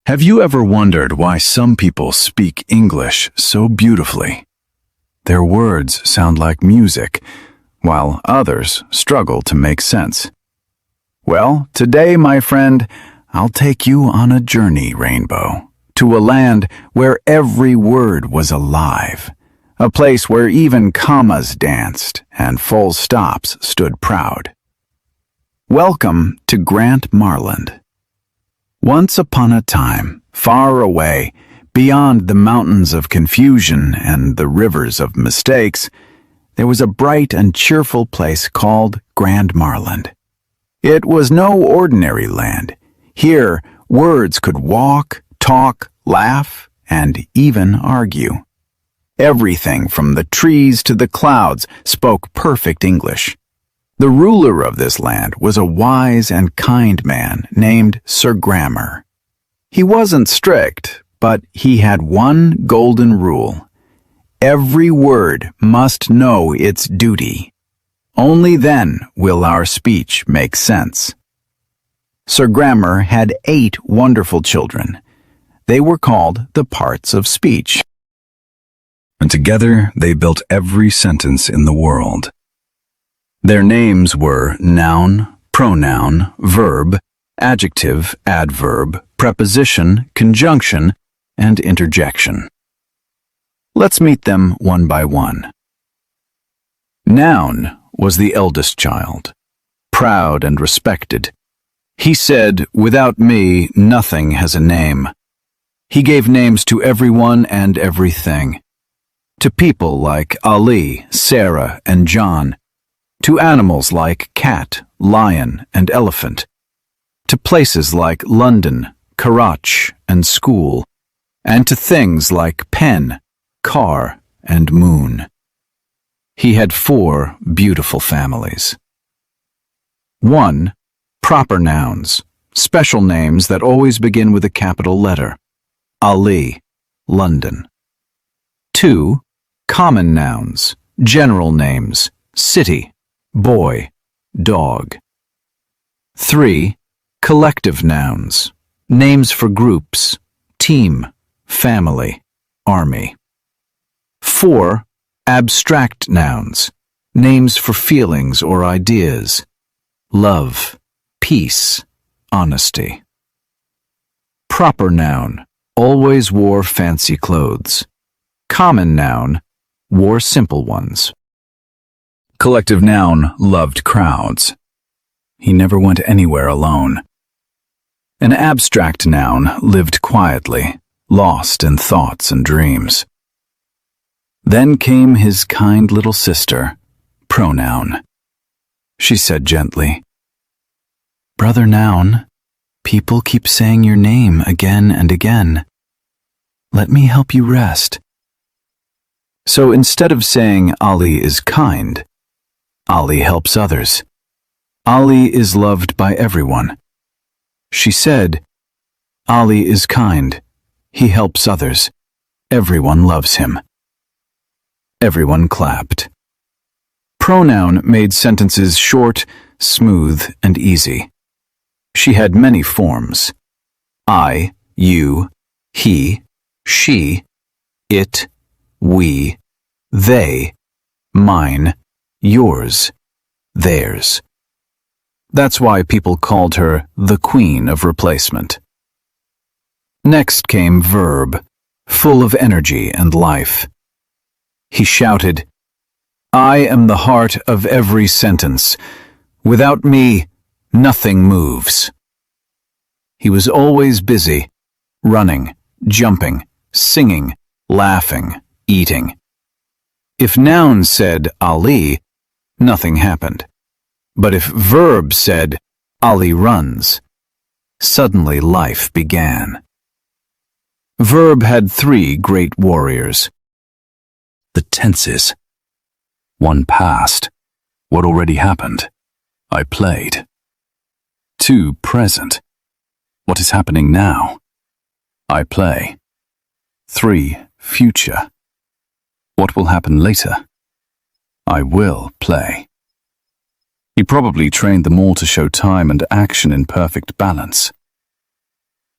Have you ever wondered why some people speak English so beautifully? Their words sound like music, while others struggle to make sense. Well, today, my friend, I'll take you on a journey, Rainbow, to a land where every word was alive, a place where even commas danced and full stops stood proud. Welcome to Grammarland. Once upon a time, far away, beyond the mountains of confusion and the rivers of mistakes, there was a bright and cheerful place called Grammarland. It was no ordinary land. Here, words could walk, talk, laugh, and even argue. Everything from the trees to the clouds spoke perfect English. The ruler of this land was a wise and kind man named Sir Grammar. He wasn't strict, but he had one golden rule. Every word must know its duty. Only then will our speech make sense. Sir Grammar had 8 wonderful children. They were called the parts of speech. And together they built every sentence in the world. Their names were noun, pronoun, verb, adjective, adverb, preposition, conjunction, and interjection. Let's meet them one by one. Noun was the eldest child, proud and respected. He said, "Without me, nothing has a name." He gave names to everyone and everything. To people like Ali, Sarah, and John. To animals like cat, lion, and elephant, to places like London, Karachi, and school, and to things like pen, car, and moon. He had 4 beautiful families. 1. Proper nouns, special names that always begin with a capital letter. Ali, London. 2. Common nouns, general names, city, boy, dog. 3. Collective nouns, names for groups, team, family, army. 4. Abstract nouns, names for feelings or ideas, love, peace, honesty. Proper noun, always wore fancy clothes. Common noun, wore simple ones. Collective noun loved crowds. He never went anywhere alone. An abstract noun lived quietly, lost in thoughts and dreams. Then came his kind little sister, pronoun. She said gently, "Brother Noun, people keep saying your name again and again. Let me help you rest." So instead of saying Ali is kind, Ali helps others. Ali is loved by everyone. She said, Ali is kind. He helps others. Everyone loves him. Everyone clapped. Pronoun made sentences short, smooth, and easy. She had many forms. I, you, he, she, it, we, they, mine, yours, theirs. That's why people called her the Queen of Replacement. Next came verb, full of energy and life. He shouted, "I am the heart of every sentence. Without me, nothing moves." He was always busy, running, jumping, singing, laughing, eating. If noun said Ali, nothing happened. But if verb said Ali runs, suddenly life began. Verb had 3 great warriors. The tenses. 1 past. What already happened? I played. 2 present. What is happening now? I play. 3 future. What will happen later? I will play. He probably trained them all to show time and action in perfect balance.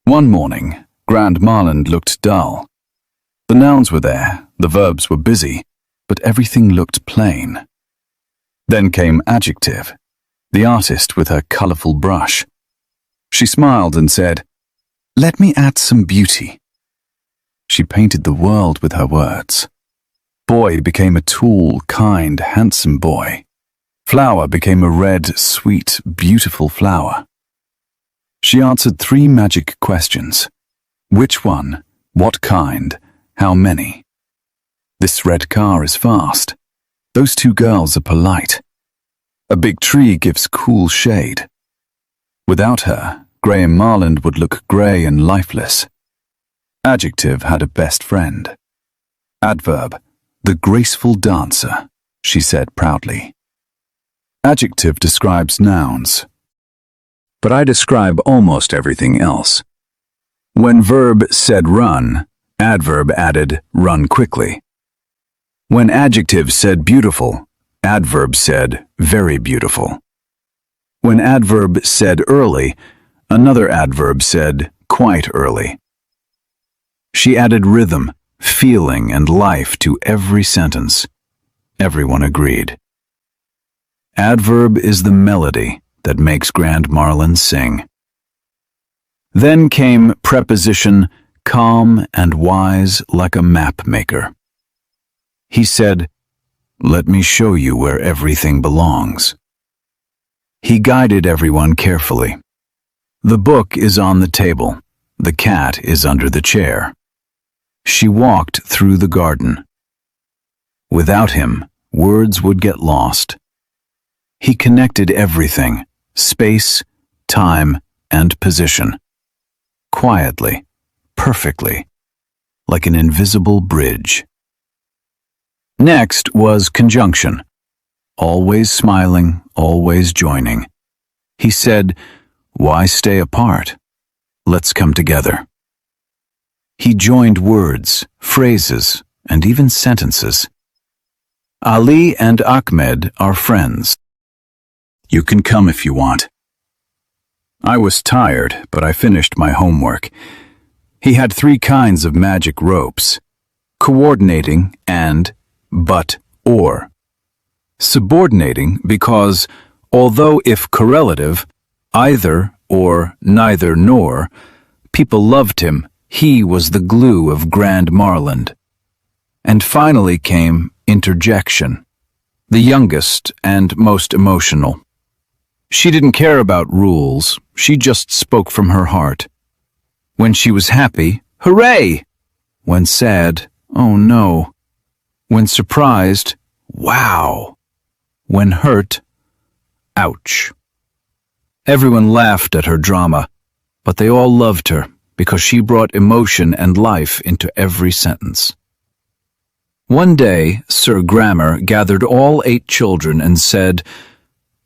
One morning, Grand Marland looked dull. The nouns were there, the verbs were busy, but everything looked plain. Then came Adjective, the artist with her colourful brush. She smiled and said, "Let me add some beauty." She painted the world with her words. Boy became a tall, kind, handsome boy. Flower became a red, sweet, beautiful flower. She answered 3 magic questions. Which one? What kind? How many? This red car is fast. Those 2 girls are polite. A big tree gives cool shade. Without her, Graham Marland would look grey and lifeless. Adjective had a best friend. Adverb, the graceful dancer, she said proudly. Adjective describes nouns, but I describe almost everything else. When verb said run, adverb added run quickly. When adjective said beautiful, adverb said very beautiful. When adverb said early, another adverb said quite early. She added rhythm, feeling, and life to every sentence. Everyone agreed. Adverb is the melody that makes Grand Marland sing. Then came preposition, calm and wise like a map maker. He said, "Let me show you where everything belongs." He guided everyone carefully. The book is on the table. The cat is under the chair. She walked through the garden. Without him, words would get lost. He connected everything, space, time, and position. Quietly, perfectly, like an invisible bridge. Next was conjunction. Always smiling, always joining. He said, "Why stay apart? Let's come together." He joined words, phrases, and even sentences. Ali and Ahmed are friends. You can come if you want. I was tired, but I finished my homework. He had 3 kinds of magic ropes: coordinating and, but, or. Subordinating because, although if correlative, either or neither nor, people loved him, he was the glue of Grand Marland. And finally came interjection, the youngest and most emotional. She didn't care about rules, she just spoke from her heart. When she was happy, hooray! When sad, oh no. When surprised, wow! When hurt, ouch. Everyone laughed at her drama, but they all loved her because she brought emotion and life into every sentence. One day, Sir Grammar gathered all 8 children and said,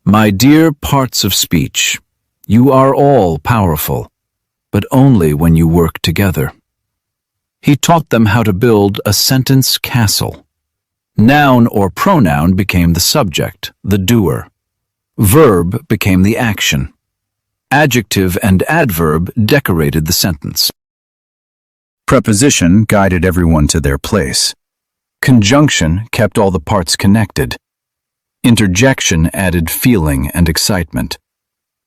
"My dear parts of speech, you are all powerful, but only when you work together." He taught them how to build a sentence castle. Noun or pronoun became the subject, the doer. Verb became the action. Adjective and adverb decorated the sentence. Preposition guided everyone to their place. Conjunction kept all the parts connected. Interjection added feeling and excitement.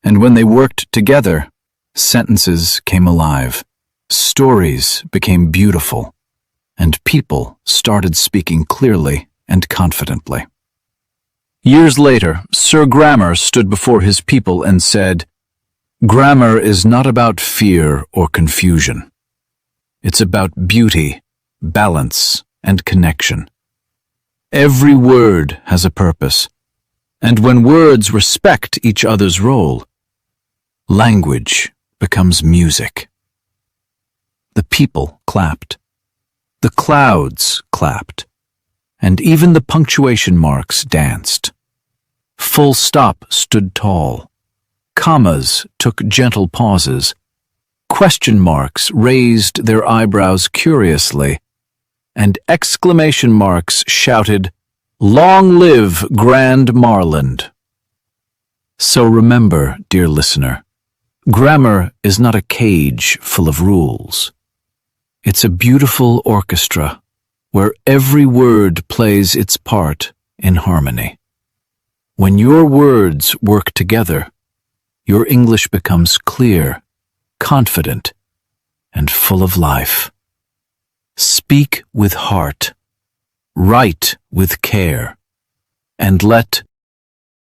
And when they worked together, sentences came alive, stories became beautiful, and people started speaking clearly and confidently. Years later, Sir Grammar stood before his people and said, "Grammar is not about fear or confusion. It's about beauty, balance, and connection. Every word has a purpose, and when words respect each other's role, language becomes music." The people clapped. The clouds clapped. And even the punctuation marks danced. Full stop stood tall. Commas took gentle pauses. Question marks raised their eyebrows curiously. And exclamation marks shouted, "Long live Grand Marland!" So remember, dear listener, grammar is not a cage full of rules. It's a beautiful orchestra where every word plays its part in harmony. When your words work together, your English becomes clear, confident, and full of life. Speak with heart, write with care, and let